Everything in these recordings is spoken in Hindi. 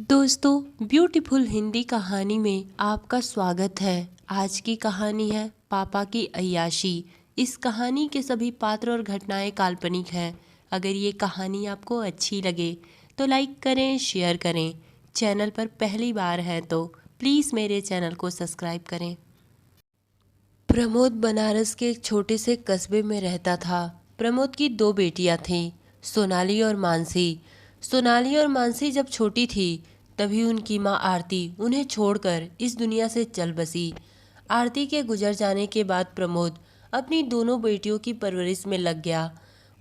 दोस्तों, ब्यूटीफुल हिंदी कहानी में आपका स्वागत है। आज की कहानी है पापा की अय्याशी। इस कहानी के सभी पात्र और घटनाएं काल्पनिक हैं। अगर ये कहानी आपको अच्छी लगे तो लाइक करें, शेयर करें। चैनल पर पहली बार हैं तो प्लीज़ मेरे चैनल को सब्सक्राइब करें। प्रमोद बनारस के एक छोटे से कस्बे में रहता था। प्रमोद की दो बेटियां थीं, सोनाली और मानसी। सोनाली और मानसी जब छोटी थी तभी उनकी माँ आरती उन्हें छोड़कर इस दुनिया से चल बसी। आरती के गुजर जाने के बाद प्रमोद अपनी दोनों बेटियों की परवरिश में लग गया।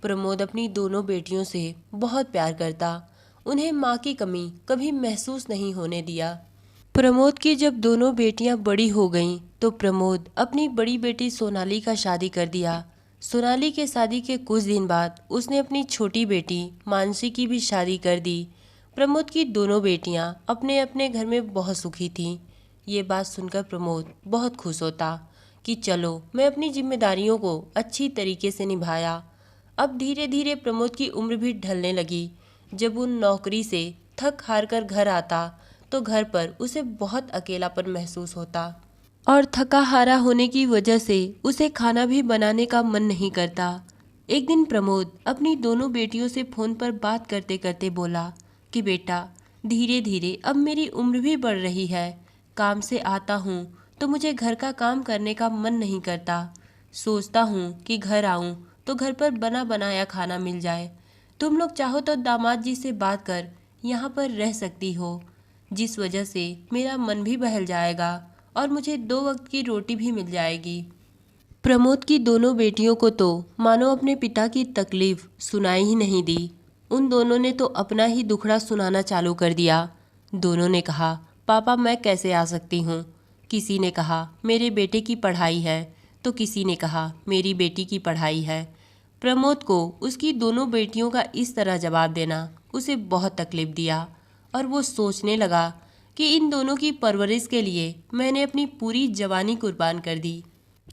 प्रमोद अपनी दोनों बेटियों से बहुत प्यार करता, उन्हें माँ की कमी कभी महसूस नहीं होने दिया। प्रमोद की जब दोनों बेटियां बड़ी हो गईं तो प्रमोद अपनी बड़ी बेटी सोनाली का शादी कर दिया। सोनाली के शादी के कुछ दिन बाद उसने अपनी छोटी बेटी मानसी की भी शादी कर दी। प्रमोद की दोनों बेटियां अपने अपने घर में बहुत सुखी थीं। ये बात सुनकर प्रमोद बहुत खुश होता कि चलो मैं अपनी जिम्मेदारियों को अच्छी तरीके से निभाया। अब धीरे धीरे प्रमोद की उम्र भी ढलने लगी। जब वो नौकरी से थक हार कर घर आता तो घर पर उसे बहुत अकेलापन महसूस होता और थका हारा होने की वजह से उसे खाना भी बनाने का मन नहीं करता। एक दिन प्रमोद अपनी दोनों बेटियों से फोन पर बात करते करते बोला कि बेटा, धीरे धीरे अब मेरी उम्र भी बढ़ रही है। काम से आता हूँ तो मुझे घर का काम करने का मन नहीं करता। सोचता हूँ कि घर आऊँ तो घर पर बना बनाया खाना मिल जाए। तुम लोग चाहो तो दामाद जी से बात कर यहाँ पर रह सकती हो, जिस वजह से मेरा मन भी बहल जाएगा और मुझे 2 वक्त की रोटी भी मिल जाएगी। प्रमोद की दोनों बेटियों को तो मानो अपने पिता की तकलीफ सुनाई ही नहीं दी। उन दोनों ने तो अपना ही दुखड़ा सुनाना चालू कर दिया। दोनों ने कहा, पापा मैं कैसे आ सकती हूँ। किसी ने कहा मेरे बेटे की पढ़ाई है तो किसी ने कहा मेरी बेटी की पढ़ाई है। प्रमोद को उसकी दोनों बेटियों का इस तरह जवाब देना उसे बहुत तकलीफ दिया और वो सोचने लगा कि इन दोनों की परवरिश के लिए मैंने अपनी पूरी जवानी कुर्बान कर दी।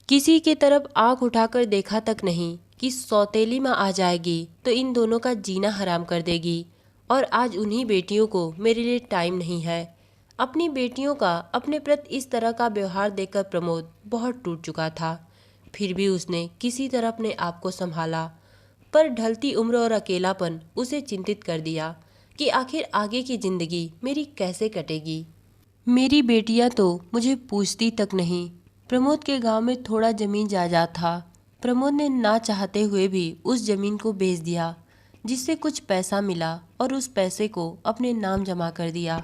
किसी की तरफ आंख उठाकर देखा तक नहीं कि सौतेली माँ आ जाएगी तो इन दोनों का जीना हराम कर देगी। और आज उन्हीं बेटियों को मेरे लिए टाइम नहीं है। अपनी बेटियों का अपने प्रति इस तरह का व्यवहार देखकर प्रमोद बहुत टूट चुका था। फिर भी उसने किसी तरह अपने आप को संभाला, पर ढलती उम्र और अकेलापन उसे चिंतित कर दिया कि आखिर आगे की जिंदगी मेरी कैसे कटेगी। मेरी बेटियां तो मुझे पूछती तक नहीं। प्रमोद के गांव में थोड़ा जमीन जायदाद था। प्रमोद ने ना चाहते हुए भी उस जमीन को बेच दिया, जिससे कुछ पैसा मिला और उस पैसे को अपने नाम जमा कर दिया।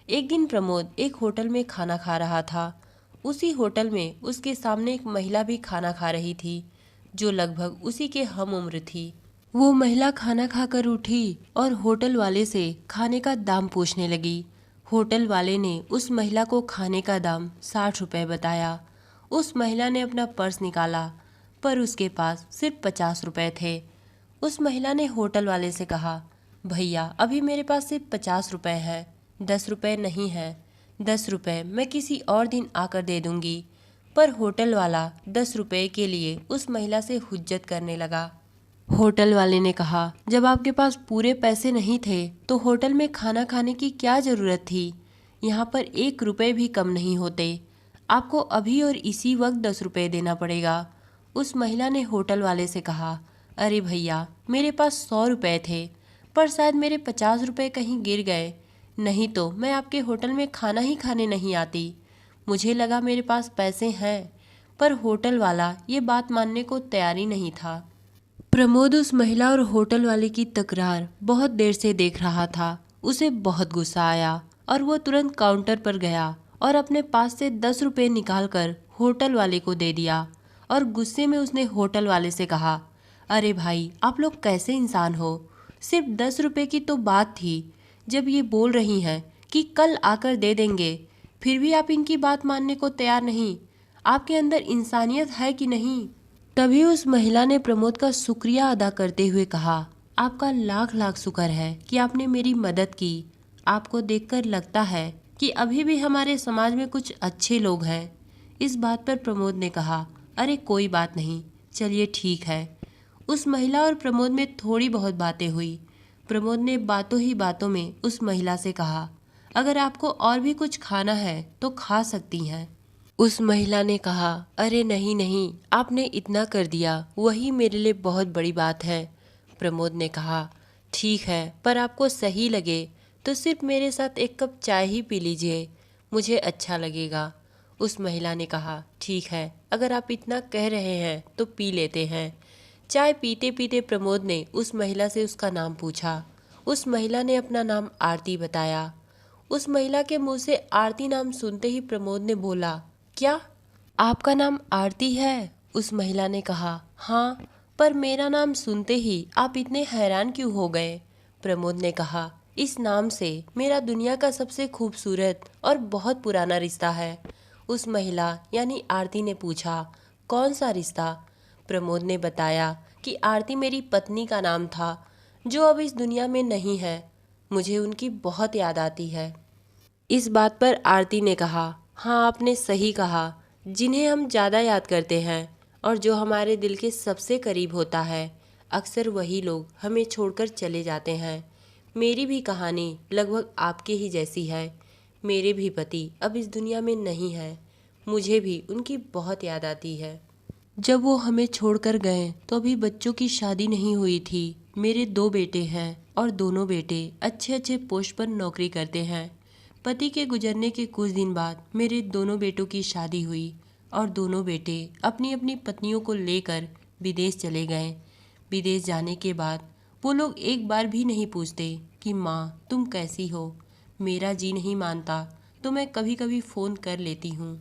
एक दिन प्रमोद एक होटल में खाना खा रहा था। उसी होटल में उसके सामने एक महिला भी खाना खा रही थी, जो लगभग उसी के हम उम्र थी। वो महिला खाना खाकर उठी और होटल वाले से खाने का दाम पूछने लगी। होटल वाले ने उस महिला को खाने का दाम 60 रुपये बताया। उस महिला ने अपना पर्स निकाला, पर उसके पास सिर्फ 50 रुपये थे। उस महिला ने होटल वाले से कहा, भैया अभी मेरे पास सिर्फ 50 रुपये हैं, 10 रुपये नहीं है। 10 रुपये मैं किसी और दिन आकर दे दूंगी। पर होटल वाला 10 रुपये के लिए उस महिला से हुज्जत करने लगा। होटल वाले ने कहा, जब आपके पास पूरे पैसे नहीं थे तो होटल में खाना खाने की क्या ज़रूरत थी। यहाँ पर 1 रुपये भी कम नहीं होते। आपको अभी और इसी वक्त 10 रुपये देना पड़ेगा। उस महिला ने होटल वाले से कहा, अरे भैया मेरे पास 100 रुपये थे, पर शायद मेरे 50 रुपये कहीं गिर गए, नहीं तो मैं आपके होटल में खाना ही खाने नहीं आती। मुझे लगा मेरे पास पैसे हैं, पर होटल वाला ये बात मानने को तैयार ही नहीं था। प्रमोद उस महिला और होटल वाले की तकरार बहुत देर से देख रहा था। उसे बहुत गुस्सा आया और वो तुरंत काउंटर पर गया और अपने पास से 10 रुपये निकालकर होटल वाले को दे दिया। और गुस्से में उसने होटल वाले से कहा, अरे भाई आप लोग कैसे इंसान हो। सिर्फ 10 रुपये की तो बात थी। जब ये बोल रही हैं कि कल आकर दे देंगे, फिर भी आप इनकी बात मानने को तैयार नहीं। आपके अंदर इंसानियत है कि नहीं। तभी उस महिला ने प्रमोद का शुक्रिया अदा करते हुए कहा, आपका लाख लाख शुक्र है कि आपने मेरी मदद की। आपको देखकर लगता है कि अभी भी हमारे समाज में कुछ अच्छे लोग हैं। इस बात पर प्रमोद ने कहा, अरे कोई बात नहीं, चलिए ठीक है। उस महिला और प्रमोद में थोड़ी बहुत बातें हुई। प्रमोद ने बातों ही बातों में उस महिला से कहा, अगर आपको और भी कुछ खाना है तो खा सकती हैं। उस महिला ने कहा, अरे नहीं नहीं, आपने इतना कर दिया, वही मेरे लिए बहुत बड़ी बात है। प्रमोद ने कहा, ठीक है, पर आपको सही लगे तो सिर्फ मेरे साथ एक कप चाय ही पी लीजिए, मुझे अच्छा लगेगा। उस महिला ने कहा, ठीक है, अगर आप इतना कह रहे हैं तो पी लेते हैं। चाय पीते पीते प्रमोद ने उस महिला से उसका नाम पूछा। उस महिला ने अपना नाम आरती बताया। उस महिला के मुंह से आरती नाम सुनते ही प्रमोद ने बोला, क्या आपका नाम आरती है? उस महिला ने कहा, हाँ, पर मेरा नाम सुनते ही आप इतने हैरान क्यों हो गए? प्रमोद ने कहा, इस नाम से मेरा दुनिया का सबसे खूबसूरत और बहुत पुराना रिश्ता है। उस महिला यानी आरती ने पूछा, कौन सा रिश्ता? प्रमोद ने बताया कि आरती मेरी पत्नी का नाम था, जो अब इस दुनिया में नहीं है। मुझे उनकी बहुत याद आती है। इस बात पर आरती ने कहा, हाँ, आपने सही कहा, जिन्हें हम ज़्यादा याद करते हैं और जो हमारे दिल के सबसे करीब होता है, अक्सर वही लोग हमें छोड़कर चले जाते हैं। मेरी भी कहानी लगभग आपके ही जैसी है। मेरे भी पति अब इस दुनिया में नहीं है। मुझे भी उनकी बहुत याद आती है। जब वो हमें छोड़कर गए तो अभी बच्चों की शादी नहीं हुई थी। मेरे 2 बेटे हैं और दोनों बेटे अच्छे अच्छे पोस्ट पर नौकरी करते हैं। पति के गुजरने के कुछ दिन बाद मेरे दोनों बेटों की शादी हुई और दोनों बेटे अपनी अपनी पत्नियों को लेकर विदेश चले गए। विदेश जाने के बाद वो लोग एक बार भी नहीं पूछते कि माँ तुम कैसी हो। मेरा जी नहीं मानता तो मैं कभी कभी फ़ोन कर लेती हूँ।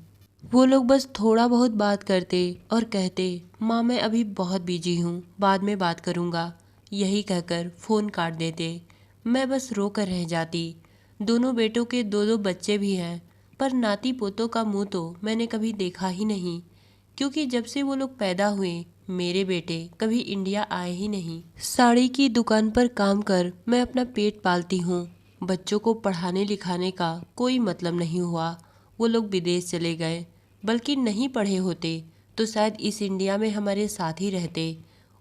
वो लोग बस थोड़ा बहुत बात करते और कहते, माँ मैं अभी बहुत बिजी हूँ, बाद में बात करूँगा, यही कहकर फ़ोन काट देते। मैं बस रो कर रह जाती। दोनों बेटों के 2-2 बच्चे भी हैं, पर नाती पोतों का मुंह तो मैंने कभी देखा ही नहीं, क्योंकि जब से वो लोग पैदा हुए मेरे बेटे कभी इंडिया आए ही नहीं। साड़ी की दुकान पर काम कर मैं अपना पेट पालती हूँ। बच्चों को पढ़ाने लिखाने का कोई मतलब नहीं हुआ। वो लोग विदेश चले गए, बल्कि नहीं पढ़े होते तो शायद इस इंडिया में हमारे साथ ही रहते।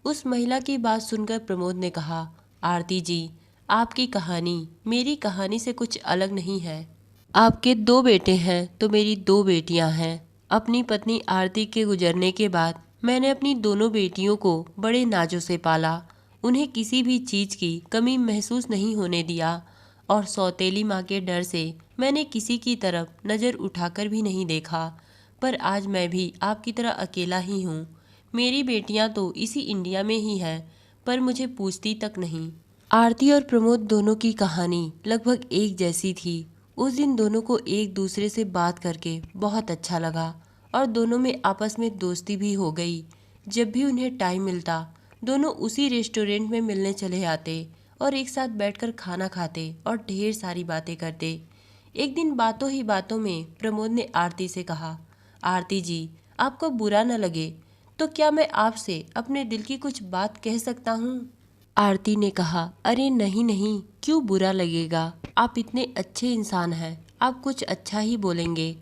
उस महिला की बात सुनकर प्रमोद ने कहा, आरती जी, आपकी कहानी मेरी कहानी से कुछ अलग नहीं है। आपके 2 बेटे हैं तो मेरी 2 बेटियां हैं। अपनी पत्नी आरती के गुजरने के बाद मैंने अपनी दोनों बेटियों को बड़े नाजों से पाला। उन्हें किसी भी चीज़ की कमी महसूस नहीं होने दिया और सौतेली माँ के डर से मैंने किसी की तरफ नज़र उठाकर भी नहीं देखा। पर आज मैं भी आपकी तरह अकेला ही हूँ। मेरी बेटियाँ तो इसी इंडिया में ही हैं, पर मुझे पूछती तक नहीं। आरती और प्रमोद दोनों की कहानी लगभग एक जैसी थी। उस दिन दोनों को एक दूसरे से बात करके बहुत अच्छा लगा और दोनों में आपस में दोस्ती भी हो गई। जब भी उन्हें टाइम मिलता दोनों उसी रेस्टोरेंट में मिलने चले आते और एक साथ बैठकर खाना खाते और ढेर सारी बातें करते। एक दिन बातों ही बातों में प्रमोद ने आरती से कहा, आरती जी, आपको बुरा न लगे तो क्या मैं आपसे अपने दिल की कुछ बात कह सकता हूँ? आरती ने कहा, अरे नहीं नहीं, क्यों बुरा लगेगा, आप इतने अच्छे इंसान हैं, आप कुछ अच्छा ही बोलेंगे।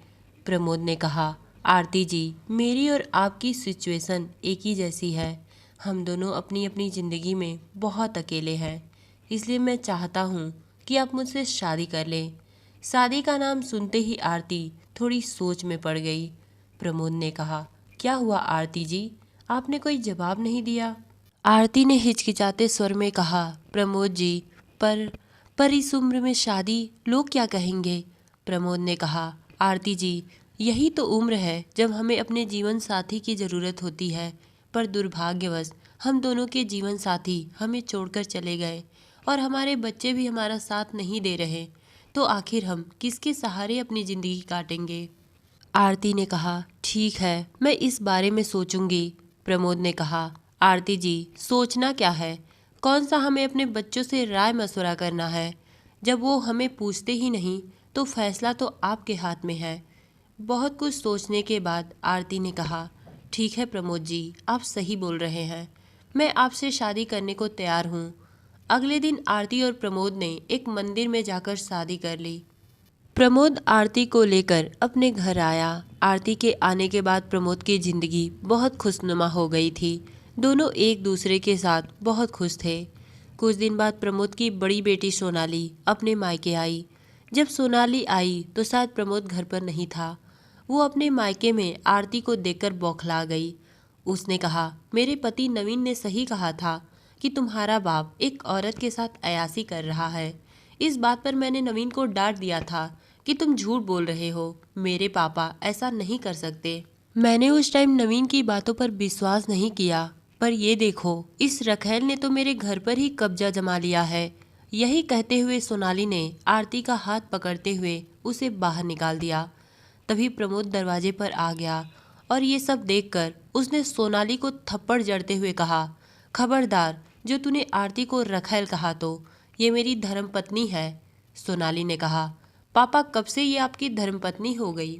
प्रमोद ने कहा, आरती जी, मेरी और आपकी सिचुएशन एक ही जैसी है। हम दोनों अपनी अपनी ज़िंदगी में बहुत अकेले हैं, इसलिए मैं चाहता हूँ कि आप मुझसे शादी कर लें। शादी का नाम सुनते ही आरती थोड़ी सोच में पड़ गई। प्रमोद ने कहा, क्या हुआ आरती जी, आपने कोई जवाब नहीं दिया? आरती ने हिचकिचाते स्वर में कहा, प्रमोद जी, पर इस उम्र में शादी, लोग क्या कहेंगे? प्रमोद ने कहा, आरती जी, यही तो उम्र है जब हमें अपने जीवन साथी की ज़रूरत होती है, पर दुर्भाग्यवश हम दोनों के जीवन साथी हमें छोड़कर चले गए और हमारे बच्चे भी हमारा साथ नहीं दे रहे, तो आखिर हम किसके सहारे अपनी ज़िंदगी काटेंगे? आरती ने कहा, ठीक है, मैं इस बारे में सोचूंगी। प्रमोद ने कहा, आरती जी, सोचना क्या है, कौन सा हमें अपने बच्चों से राय मशवरा करना है। जब वो हमें पूछते ही नहीं तो फैसला तो आपके हाथ में है। बहुत कुछ सोचने के बाद आरती ने कहा, ठीक है प्रमोद जी, आप सही बोल रहे हैं, मैं आपसे शादी करने को तैयार हूँ। अगले दिन आरती और प्रमोद ने एक मंदिर में जाकर शादी कर ली। प्रमोद आरती को लेकर अपने घर आया। आरती के आने के बाद प्रमोद की ज़िंदगी बहुत खुशनुमा हो गई थी। दोनों एक दूसरे के साथ बहुत खुश थे। कुछ दिन बाद प्रमोद की बड़ी बेटी सोनाली अपने मायके आई। जब सोनाली आई तो शायद प्रमोद घर पर नहीं था। वो अपने मायके में आरती को देखकर बौखला गई। उसने कहा, मेरे पति नवीन ने सही कहा था कि तुम्हारा बाप एक औरत के साथ अयासी कर रहा है। इस बात पर मैंने नवीन को डांट दिया था कि तुम झूठ बोल रहे हो, मेरे पापा ऐसा नहीं कर सकते। मैंने उस टाइम नवीन की बातों पर विश्वास नहीं किया, पर ये देखो, इस रखैल ने तो मेरे घर पर ही कब्जा जमा लिया है। यही कहते हुए सोनाली ने आरती का हाथ पकड़ते हुए उसे बाहर निकाल दिया। तभी प्रमोद दरवाजे पर आ गया और ये सब देखकर उसने सोनाली को थप्पड़ जड़ते हुए कहा, खबरदार, जो तूने आरती को रखैल कहा तो ये मेरी धर्मपत्नी है। सोनाली ने कहा, पापा कब से ये आपकी धर्मपत्नी हो गई?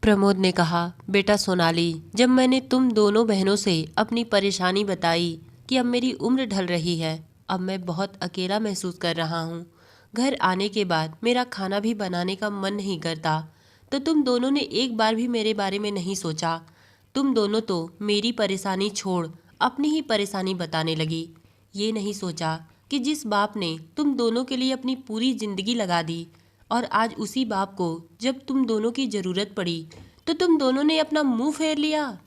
प्रमोद ने कहा, बेटा सोनाली, जब मैंने तुम दोनों बहनों से अपनी परेशानी बताई कि अब मेरी उम्र ढल रही है, अब मैं बहुत अकेला महसूस कर रहा हूँ, घर आने के बाद मेरा खाना भी बनाने का मन नहीं करता, तो तुम दोनों ने एक बार भी मेरे बारे में नहीं सोचा। तुम दोनों तो मेरी परेशानी छोड़ अपनी ही परेशानी बताने लगी। ये नहीं सोचा कि जिस बाप ने तुम दोनों के लिए अपनी पूरी जिंदगी लगा दी और आज उसी बाप को जब तुम दोनों की ज़रूरत पड़ी तो तुम दोनों ने अपना मुंह फेर लिया।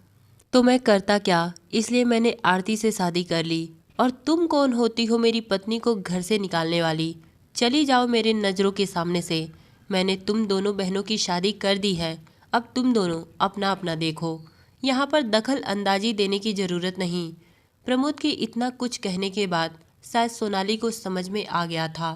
तो मैं करता क्या, इसलिए मैंने आरती से शादी कर ली। और तुम कौन होती हो मेरी पत्नी को घर से निकालने वाली? चली जाओ मेरे नज़रों के सामने से। मैंने तुम दोनों बहनों की शादी कर दी है, अब तुम दोनों अपना अपना देखो। यहाँ पर दखल अंदाजी देने की ज़रूरत नहीं। प्रमोद के इतना कुछ कहने के बाद शायद सोनाली को समझ में आ गया था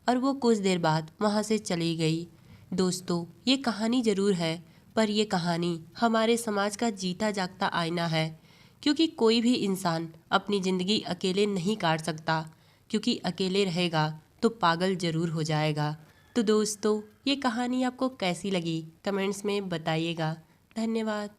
और वो कुछ देर बाद वहाँ से चली गई। दोस्तों, ये कहानी ज़रूर है, पर ये कहानी हमारे समाज का जीता जागता आईना है, क्योंकि कोई भी इंसान अपनी ज़िंदगी अकेले नहीं काट सकता, क्योंकि अकेले रहेगा तो पागल ज़रूर हो जाएगा। तो दोस्तों, ये कहानी आपको कैसी लगी कमेंट्स में बताइएगा। धन्यवाद।